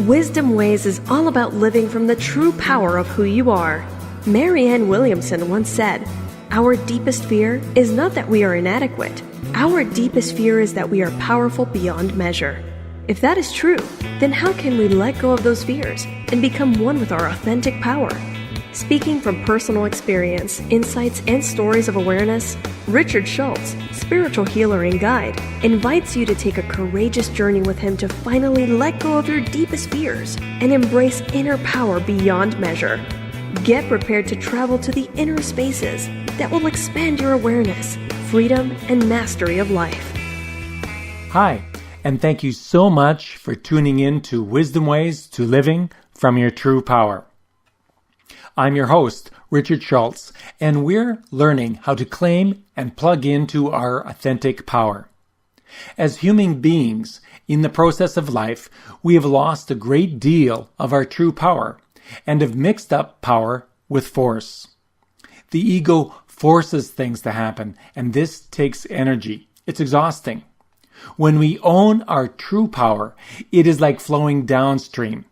Wisdom Ways is all about living from the true power of who you are. Marianne Williamson once said, "Our deepest fear is not that we are inadequate. Our deepest fear is that we are powerful beyond measure." If that is true, then how can we let go of those fears and become one with our authentic power? Speaking from personal experience, insights, and stories of awareness, Richard Schultz, spiritual healer and guide, invites you to take a courageous journey with him to finally let go of your deepest fears and embrace inner power beyond measure. Get prepared to travel to the inner spaces that will expand your awareness, freedom, and mastery of life. Hi, and thank you so much for tuning in to Wisdom Ways to Living from Your True Power. I'm your host, Richard Schultz, and we're learning how to claim and plug into our authentic power. As human beings, in the process of life, we have lost a great deal of our true power and have mixed up power with force. The ego forces things to happen, and this takes energy. It's exhausting. When we own our true power, it is like flowing downstream.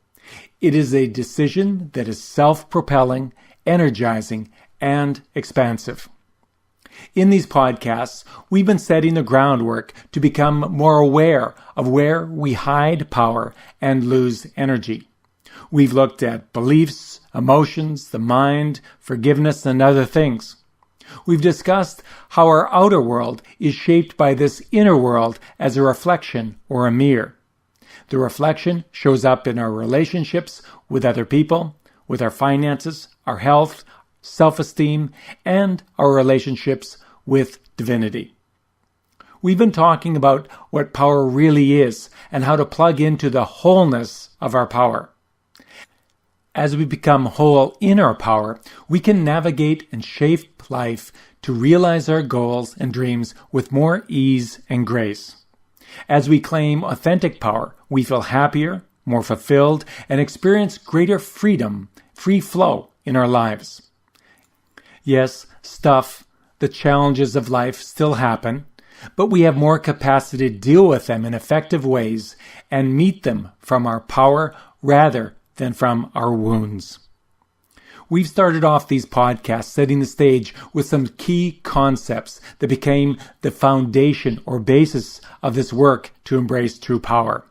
It is a decision that is self-propelling, energizing, and expansive. In these podcasts, we've been setting the groundwork to become more aware of where we hide power and lose energy. We've looked at beliefs, emotions, the mind, forgiveness, and other things. We've discussed how our outer world is shaped by this inner world as a reflection or a mirror. The reflection shows up in our relationships with other people, with our finances, our health, self-esteem, and our relationships with divinity. We've been talking about what power really is and how to plug into the wholeness of our power. As we become whole in our power, we can navigate and shape life to realize our goals and dreams with more ease and grace. As we claim authentic power, we feel happier, more fulfilled, and experience greater freedom, free flow in our lives. Yes, the challenges of life still happen, but we have more capacity to deal with them in effective ways and meet them from our power rather than from our wounds. We've started off these podcasts setting the stage with some key concepts that became the foundation or basis of this work to embrace true power.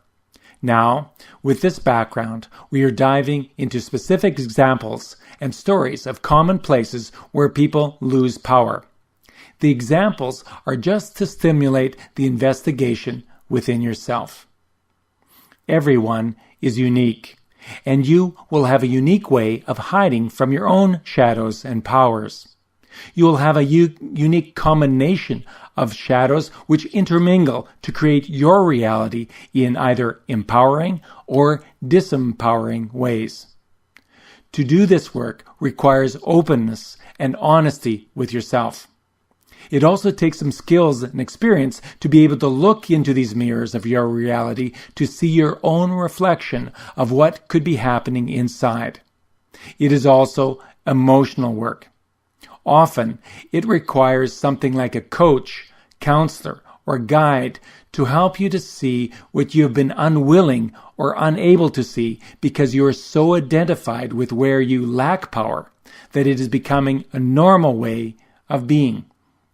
Now, with this background, we are diving into specific examples and stories of common places where people lose power. The examples are just to stimulate the investigation within yourself. Everyone is unique, and you will have a unique way of hiding from your own shadows and powers. You will have a unique combination of shadows which intermingle to create your reality in either empowering or disempowering ways. To do this work requires openness and honesty with yourself. It also takes some skills and experience to be able to look into these mirrors of your reality to see your own reflection of what could be happening inside. It is also emotional work. Often, it requires something like a coach, counselor, or guide to help you to see what you have been unwilling or unable to see because you are so identified with where you lack power that it is becoming a normal way of being.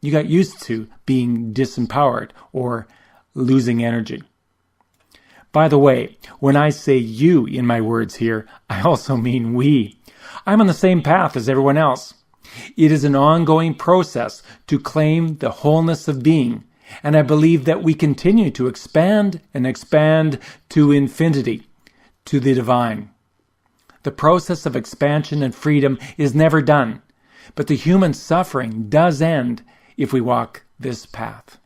You got used to being disempowered or losing energy. By the way, when I say you in my words here, I also mean we. I'm on the same path as everyone else. It is an ongoing process to claim the wholeness of being, and I believe that we continue to expand and expand to infinity, to the divine. The process of expansion and freedom is never done, but the human suffering does end if we walk this path.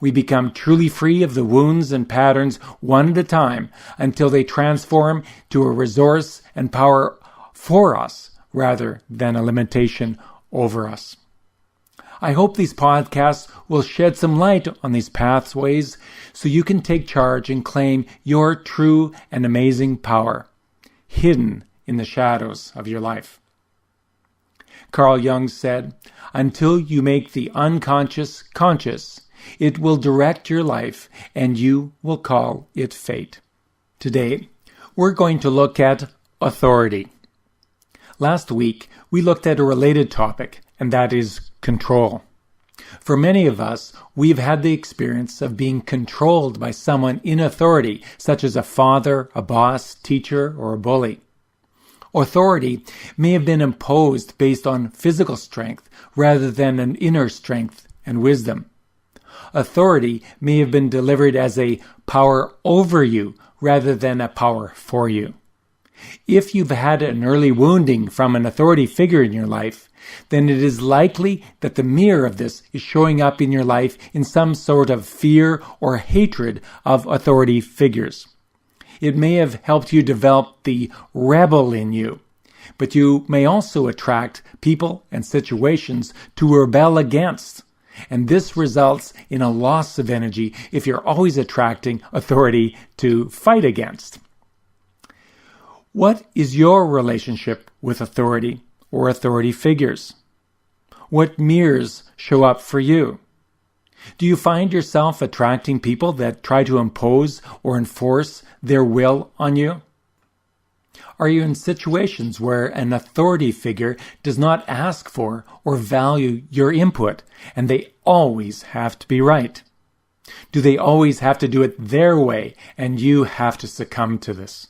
We become truly free of the wounds and patterns one at a time until they transform to a resource and power for us rather than a limitation over us. I hope these podcasts will shed some light on these pathways so you can take charge and claim your true and amazing power hidden in the shadows of your life. Carl Jung said, "Until you make the unconscious conscious, it will direct your life and you will call it fate." Today, we're going to look at authority. Last week, we looked at a related topic, and that is control. For many of us, we've had the experience of being controlled by someone in authority, such as a father, a boss, teacher, or a bully. Authority may have been imposed based on physical strength rather than an inner strength and wisdom. Authority may have been delivered as a power over you rather than a power for you. If you've had an early wounding from an authority figure in your life, then it is likely that the mirror of this is showing up in your life in some sort of fear or hatred of authority figures. It may have helped you develop the rebel in you, but you may also attract people and situations to rebel against. And this results in a loss of energy if you're always attracting authority to fight against. What is your relationship with authority or authority figures? What mirrors show up for you? Do you find yourself attracting people that try to impose or enforce their will on you? Are you in situations where an authority figure does not ask for or value your input, and they always have to be right? Do they always have to do it their way, and you have to succumb to this?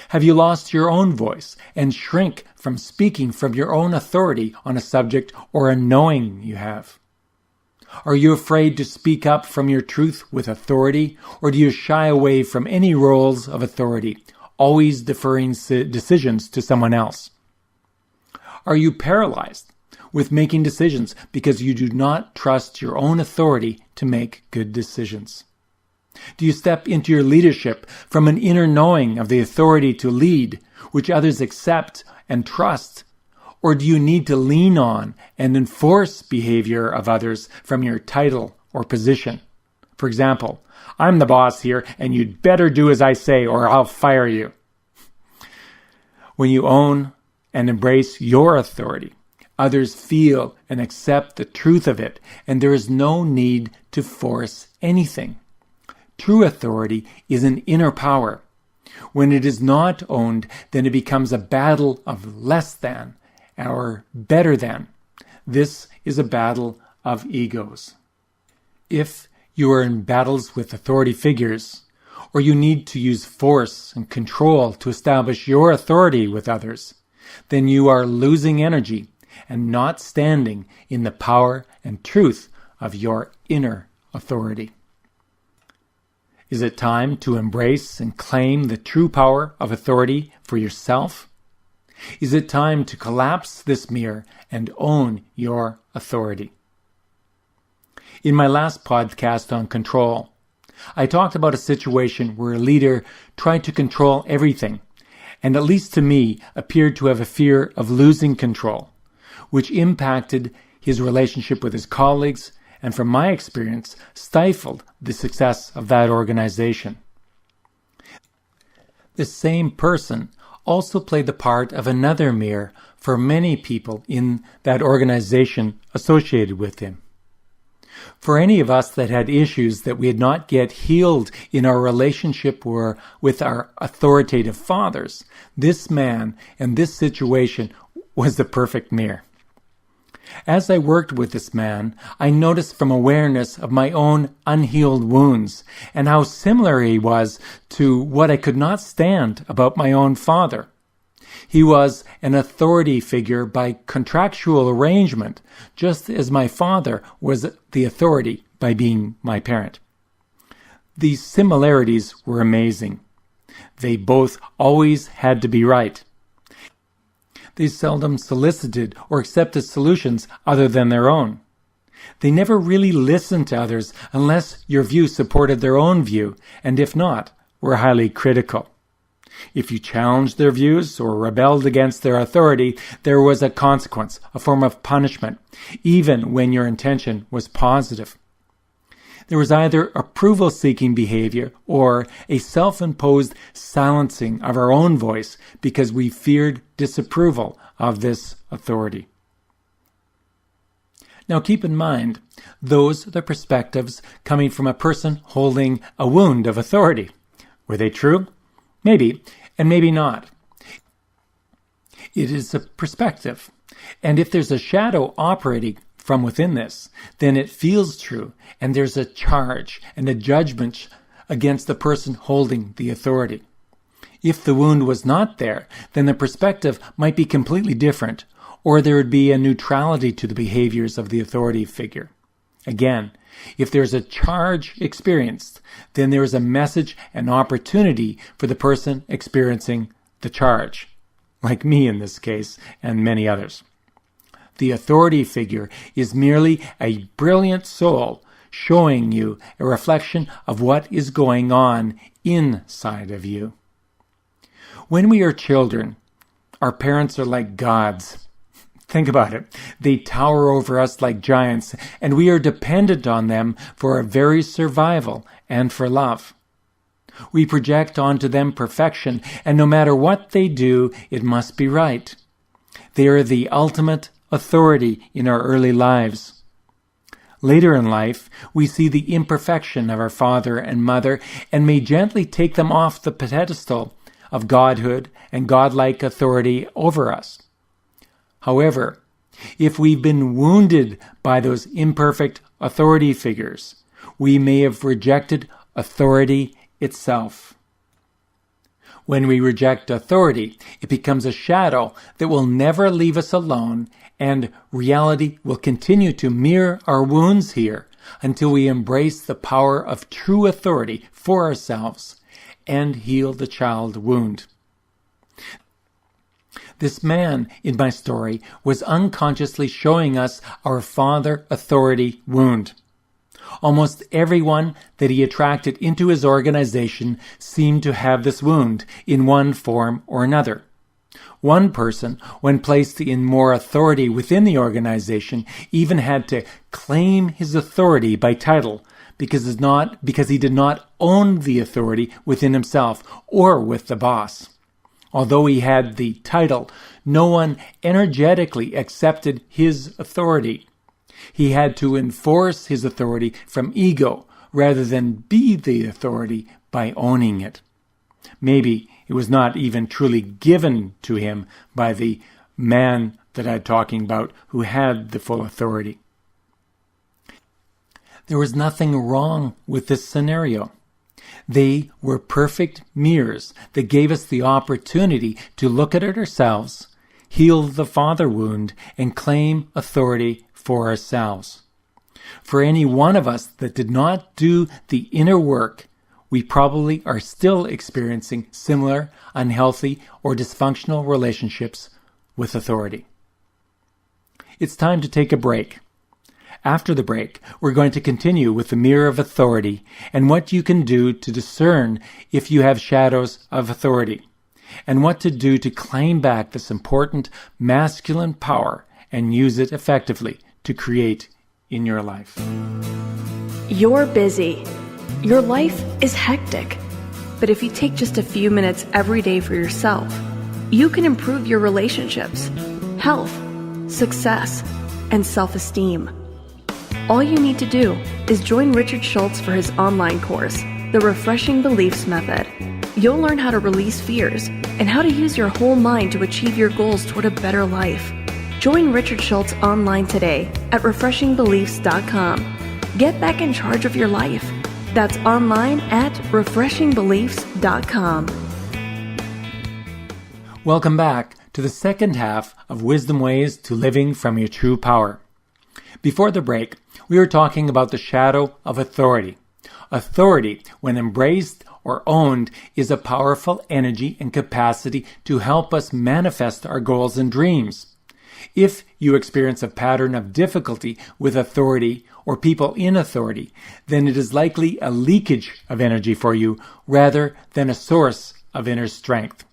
Have you lost your own voice and shrink from speaking from your own authority on a subject or a knowing you have? Are you afraid to speak up from your truth with authority, or do you shy away from any roles of authority, always deferring decisions to someone else? Are you paralyzed with making decisions because you do not trust your own authority to make good decisions? Do you step into your leadership from an inner knowing of the authority to lead, which others accept and trust? Or do you need to lean on and enforce behavior of others from your title or position? For example, I'm the boss here and you'd better do as I say or I'll fire you. When you own and embrace your authority, others feel and accept the truth of it, and there is no need to force anything. True authority is an inner power. When it is not owned, then it becomes a battle of less than or better than. This is a battle of egos. If you are in battles with authority figures, or you need to use force and control to establish your authority with others, then you are losing energy and not standing in the power and truth of your inner authority. Is it time to embrace and claim the true power of authority for yourself? Is it time to collapse this mirror and own your authority? In my last podcast on control, I talked about a situation where a leader tried to control everything, and at least to me appeared to have a fear of losing control, which impacted his relationship with his colleagues and, from my experience, stifled the success of that organization. The same person also played the part of another mirror for many people in that organization associated with him. For any of us that had issues that we had not yet healed in our relationship with our authoritative fathers, this man and this situation was the perfect mirror. As I worked with this man, I noticed from awareness of my own unhealed wounds and how similar he was to what I could not stand about my own father. He was an authority figure by contractual arrangement, just as my father was the authority by being my parent. These similarities were amazing. They both always had to be right. They seldom solicited or accepted solutions other than their own. They never really listened to others unless your view supported their own view, and if not, were highly critical. If you challenged their views or rebelled against their authority, there was a consequence, a form of punishment, even when your intention was positive. There was either approval-seeking behavior or a self-imposed silencing of our own voice because we feared disapproval of this authority. Now keep in mind, those are the perspectives coming from a person holding a wound of authority. Were they true? Maybe, and maybe not. It is a perspective. And if there's a shadow operating from within this, then it feels true, and there's a charge and a judgment against the person holding the authority. If the wound was not there, then the perspective might be completely different, or there would be a neutrality to the behaviors of the authority figure. Again, if there's a charge experienced, then there is a message and opportunity for the person experiencing the charge, like me in this case, and many others. The authority figure is merely a brilliant soul showing you a reflection of what is going on inside of you. When we are children, our parents are like gods. Think about it. They tower over us like giants, and we are dependent on them for our very survival and for love. We project onto them perfection, and no matter what they do, it must be right. They are the ultimate authority in our early lives. Later in life, we see the imperfection of our father and mother and may gently take them off the pedestal of godhood and godlike authority over us. However, if we've been wounded by those imperfect authority figures, we may have rejected authority itself. When we reject authority, it becomes a shadow that will never leave us alone, and reality will continue to mirror our wounds here until we embrace the power of true authority for ourselves and heal the child wound. This man in my story was unconsciously showing us our father authority wound. Almost everyone that he attracted into his organization seemed to have this wound in one form or another. One person, when placed in more authority within the organization, even had to claim his authority by title because he did not own the authority within himself or with the boss. Although he had the title, no one energetically accepted his authority. He had to enforce his authority from ego rather than be the authority by owning it. Maybe it was not even truly given to him by the man that I'm talking about who had the full authority. There was nothing wrong with this scenario. They were perfect mirrors that gave us the opportunity to look at it ourselves, heal the father wound, and claim authority for ourselves. For any one of us that did not do the inner work, we probably are still experiencing similar unhealthy or dysfunctional relationships with authority. It's time to take a break. After the break, we're going to continue with the mirror of authority and what you can do to discern if you have shadows of authority, and what to do to claim back this important masculine power and use it effectively to create in your life. You're busy. Your life is hectic. But if you take just a few minutes every day for yourself, you can improve your relationships, health, success, and self-esteem. All you need to do is join Richard Schultz for his online course, The Refreshing Beliefs Method. You'll learn how to release fears and how to use your whole mind to achieve your goals toward a better life. Join Richard Schultz online today at refreshingbeliefs.com. Get back in charge of your life. That's online at refreshingbeliefs.com. Welcome back to the second half of Wisdom Ways to Living from Your True Power. Before the break, we were talking about the shadow of authority. Authority, when embraced or owned, is a powerful energy and capacity to help us manifest our goals and dreams. If you experience a pattern of difficulty with authority or people in authority, then it is likely a leakage of energy for you rather than a source of inner strength.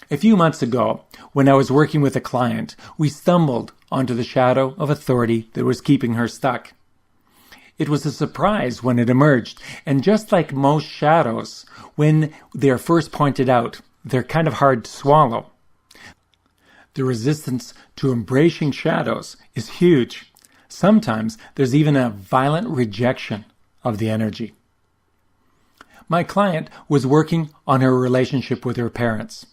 A few months ago, when I was working with a client, we stumbled onto the shadow of authority that was keeping her stuck. It was a surprise when it emerged, and just like most shadows, when they're first pointed out, they're kind of hard to swallow. The resistance to embracing shadows is huge. Sometimes there's even a violent rejection of the energy. My client was working on her relationship with her parents.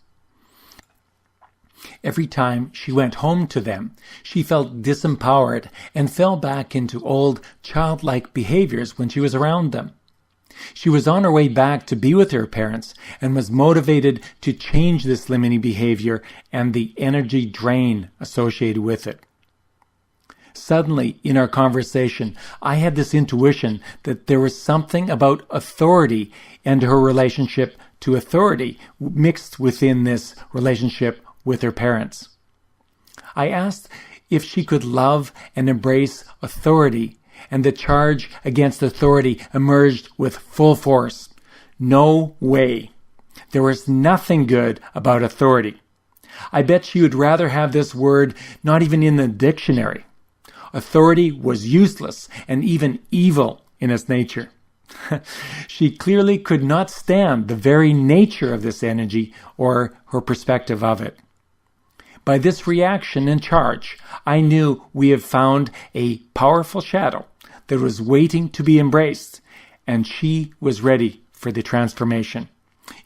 Every time she went home to them, she felt disempowered and fell back into old childlike behaviors when she was around them. She was on her way back to be with her parents and was motivated to change this limiting behavior and the energy drain associated with it. Suddenly, in our conversation, I had this intuition that there was something about authority and her relationship to authority mixed within this relationship with her parents. I asked if she could love and embrace authority, and the charge against authority emerged with full force. No way. There was nothing good about authority. I bet she would rather have this word not even in the dictionary. Authority was useless and even evil in its nature. She clearly could not stand the very nature of this energy or her perspective of it. By this reaction and charge, I knew we had found a powerful shadow that was waiting to be embraced, and she was ready for the transformation,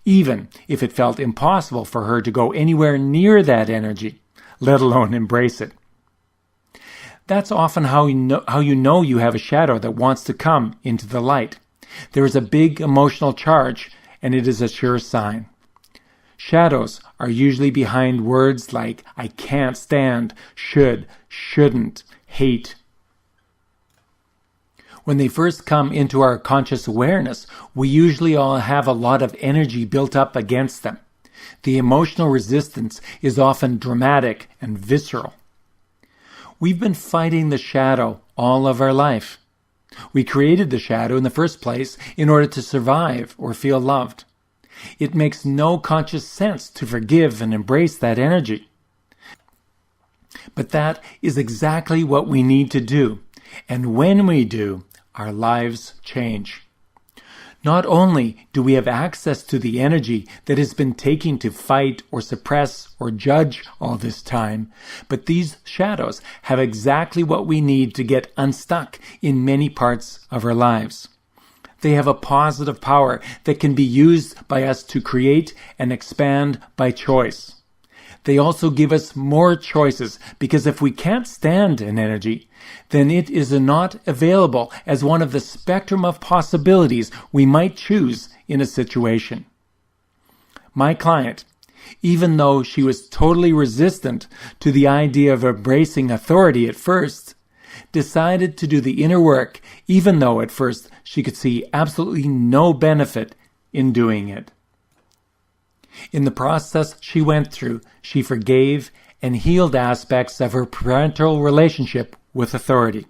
even if it felt impossible for her to go anywhere near that energy, let alone embrace it. That's often how you know you have a shadow that wants to come into the light. There is a big emotional charge, and it is a sure sign. Shadows are usually behind words like I can't stand, should, shouldn't, hate. When they first come into our conscious awareness, we usually all have a lot of energy built up against them. The emotional resistance is often dramatic and visceral. We've been fighting the shadow all of our life. We created the shadow in the first place in order to survive or feel loved. It makes no conscious sense to forgive and embrace that energy. But that is exactly what we need to do. And when we do, our lives change. Not only do we have access to the energy that has been taken to fight or suppress or judge all this time, but these shadows have exactly what we need to get unstuck in many parts of our lives. They have a positive power that can be used by us to create and expand by choice. They also give us more choices because if we can't stand an energy, then it is not available as one of the spectrum of possibilities we might choose in a situation. My client, even though she was totally resistant to the idea of embracing authority at first, decided to do the inner work, even though at first she could see absolutely no benefit in doing it. In the process she went through, she forgave and healed aspects of her parental relationship with authority.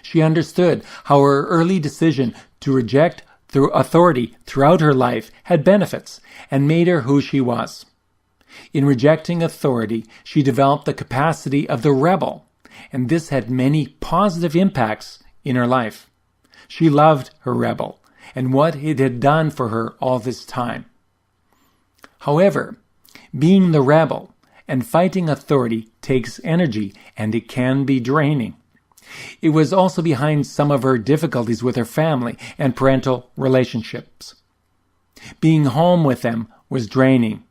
She understood how her early decision to reject authority throughout her life had benefits and made her who she was. In rejecting authority, she developed the capacity of the rebel, and this had many positive impacts in her life. She loved her rebel and what it had done for her all this time. However, being the rebel and fighting authority takes energy, and it can be draining. It was also behind some of her difficulties with her family and parental relationships. Being home with them was draining.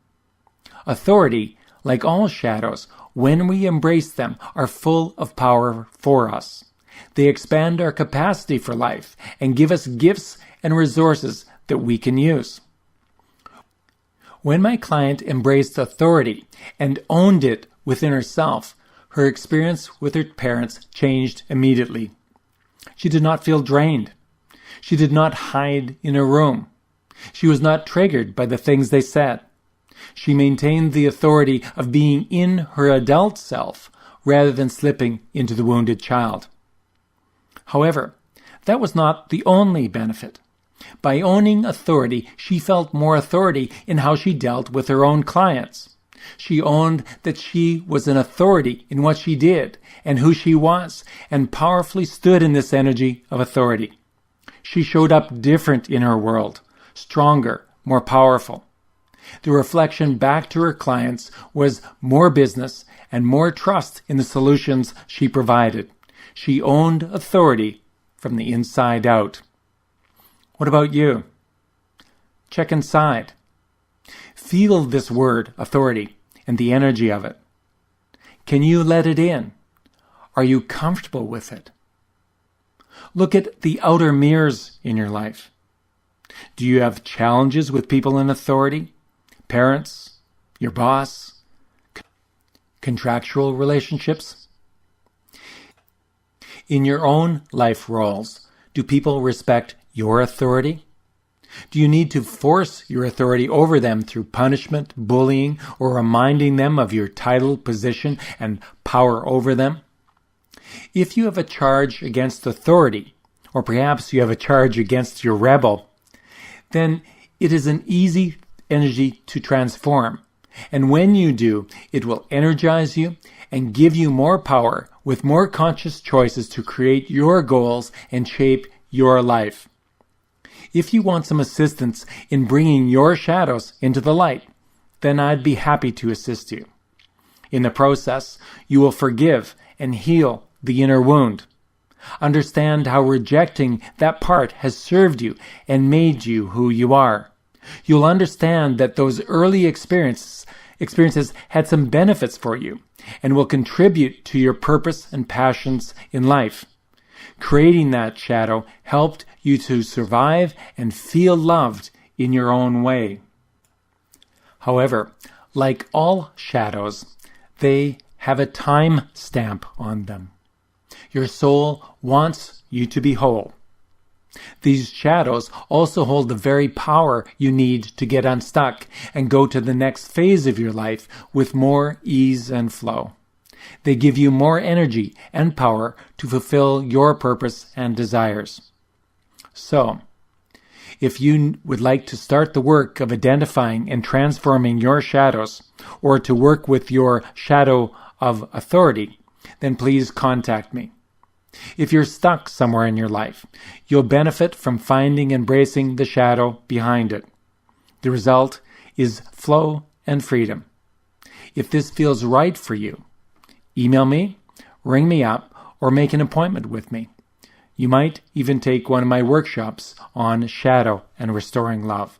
Authority, like all shadows, when we embrace them, are full of power for us. They expand our capacity for life and give us gifts and resources that we can use. When my client embraced authority and owned it within herself, her experience with her parents changed immediately. She did not feel drained. She did not hide in a room. She was not triggered by the things they said. She maintained the authority of being in her adult self rather than slipping into the wounded child. However, that was not the only benefit. By owning authority, she felt more authority in how she dealt with her own clients. She owned that she was an authority in what she did and who she was, and powerfully stood in this energy of authority. She showed up different in her world, stronger, more powerful. The reflection back to her clients was more business and more trust in the solutions she provided. She owned authority from the inside out. What about you? check inside. Feel this word, authority, and the energy of it. Can you let it in? Are you comfortable with it? Look at the outer mirrors in your life. Do you have challenges with people in authority? Parents? Your boss? Contractual relationships? In your own life roles, do people respect your authority? Do you need to force your authority over them through punishment, bullying, or reminding them of your title, position, and power over them? If you have a charge against authority, or perhaps you have a charge against your rebel, then it is an easy energy to transform. And when you do, it will energize you and give you more power with more conscious choices to create your goals and shape your life. If you want some assistance in bringing your shadows into the light, then I'd be happy to assist you. In the process, you will forgive and heal the inner wound. Understand how rejecting that part has served you and made you who you are. You'll understand that those early experiences had some benefits for you and will contribute to your purpose and passions in life. Creating that shadow helped you to survive and feel loved in your own way. However, like all shadows, they have a time stamp on them. Your soul wants you to be whole. These shadows also hold the very power you need to get unstuck and go to the next phase of your life with more ease and flow. They give you more energy and power to fulfill your purpose and desires. So, if you would like to start the work of identifying and transforming your shadows, or to work with your shadow of authority, then please contact me. If you're stuck somewhere in your life, you'll benefit from finding and embracing the shadow behind it. The result is flow and freedom. If this feels right for you, email me, ring me up, or make an appointment with me. You might even take one of my workshops on shadow and restoring love.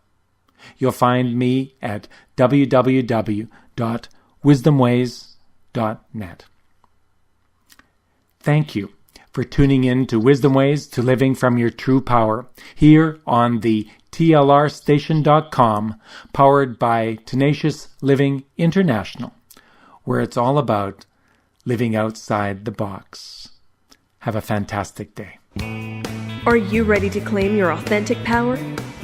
You'll find me at www.wisdomways.net. Thank you for tuning in to Wisdom Ways to Living from Your True Power here on the tlrstation.com, powered by Tenacious Living International, where it's all about living outside the box. Have a fantastic day. Are you ready to claim your authentic power?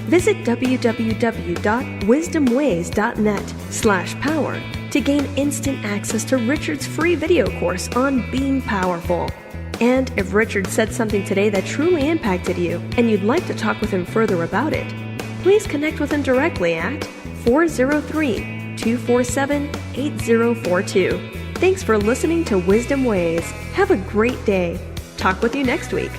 Visit www.wisdomways.net/power to gain instant access to Richard's free video course on being powerful. And if Richard said something today that truly impacted you and you'd like to talk with him further about it, please connect with him directly at 403-247-8042. Thanks for listening to Wisdom Ways. Have a great day. Talk with you next week.